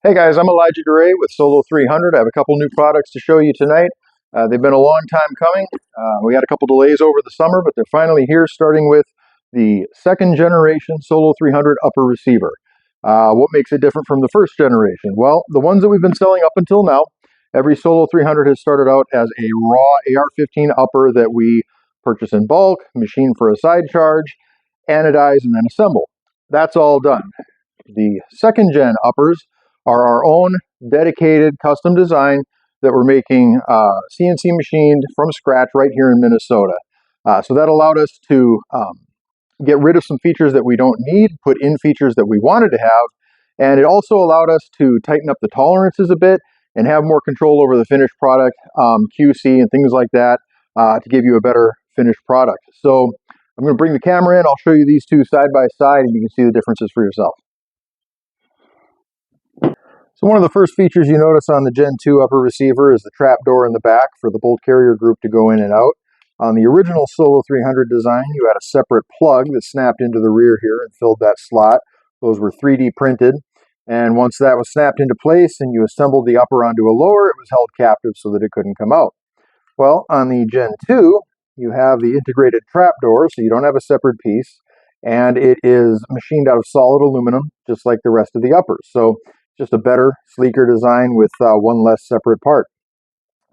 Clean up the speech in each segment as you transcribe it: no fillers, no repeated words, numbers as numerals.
Hey guys, I'm Elijah DeRay with Solo 300. I have a couple new products to show you tonight. They've been a long time coming. We had a couple delays over the summer, but they're finally here, starting with the second generation Solo 300 upper receiver. What makes it different from the first generation? Well, the ones that we've been selling up until now, every Solo 300 has started out as a raw AR-15 upper that we purchase in bulk, machine for a side charge, anodize, and then assemble. That's all done. The second gen uppers are our own dedicated custom design that we're making CNC machined from scratch right here in Minnesota. So that allowed us to get rid of some features that we don't need, put in features that we wanted to have, and it also allowed us to tighten up the tolerances a bit and have more control over the finished product, QC and things like that, to give you a better finished product. So I'm going to bring the camera in, I'll show you these two side by side and you can see the differences for yourself. So one of the first features you notice on the Gen 2 upper receiver is the trap door in the back for the bolt carrier group to go in and out. On the original Solo 300 design, you had a separate plug that snapped into the rear here and filled that slot. Those were 3D printed, and once that was snapped into place and you assembled the upper onto a lower, it was held captive so that it couldn't come out. Well, on the Gen 2, you have the integrated trap door, so you don't have a separate piece, and it is machined out of solid aluminum, just like the rest of the uppers. So just a better, sleeker design with one less separate part.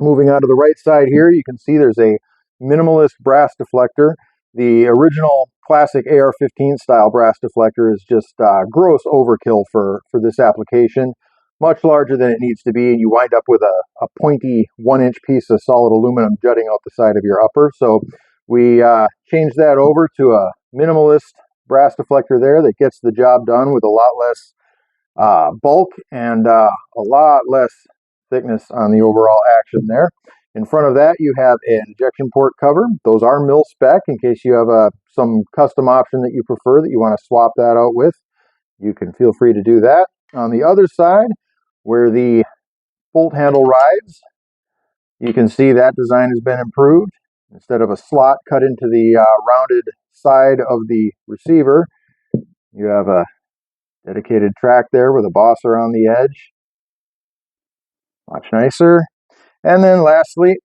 Moving on to the right side here, you can see there's a minimalist brass deflector. The original classic AR-15 style brass deflector is just gross overkill for this application. Much larger than it needs to be, and you wind up with a pointy 1-inch piece of solid aluminum jutting out the side of your upper. So we changed that over to a minimalist brass deflector there that gets the job done with a lot less bulk and a lot less thickness on the overall action there. In front of that, you have an injection port cover. Those are mil spec in case you have some custom option that you prefer that you want to swap that out with. You can feel free to do that. On the other side, where the bolt handle rides, you can see that design has been improved. Instead of a slot cut into the rounded side of the receiver, you have a dedicated track there with a boss around the edge. Much nicer. And then lastly,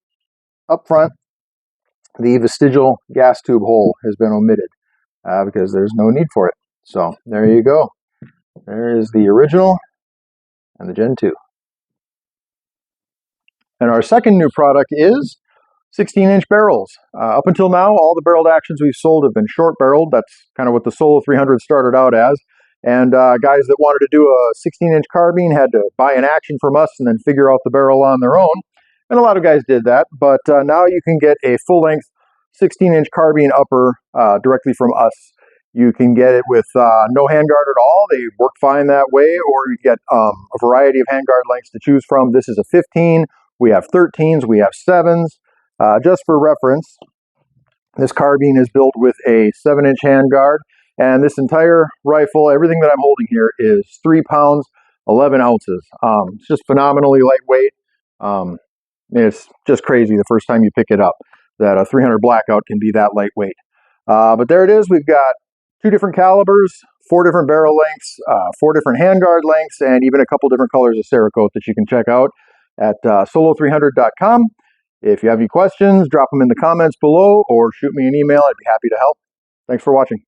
up front, the vestigial gas tube hole has been omitted because there's no need for it. So there you go. There is the original and the Gen 2. And our second new product is 16-inch barrels. Up until now, all the barreled actions we've sold have been short-barreled. That's kind of what the Solo 300 started out as. And guys that wanted to do a 16-inch carbine had to buy an action from us and then figure out the barrel on their own. And a lot of guys did that. But now you can get a full-length 16-inch carbine upper directly from us. You can get it with no handguard at all. They work fine that way. Or you get a variety of handguard lengths to choose from. This is a 15. We have 13s. We have 7s. Just for reference, this carbine is built with a 7-inch handguard. And this entire rifle, everything that I'm holding here is 3 pounds, 11 ounces. It's just phenomenally lightweight. It's just crazy the first time you pick it up that a 300 Blackout can be that lightweight. But there it is. We've got 2 different calibers, 4 different barrel lengths, 4 different handguard lengths, and even a couple different colors of Cerakote that you can check out at solo300.com. If you have any questions, drop them in the comments below or shoot me an email. I'd be happy to help. Thanks for watching.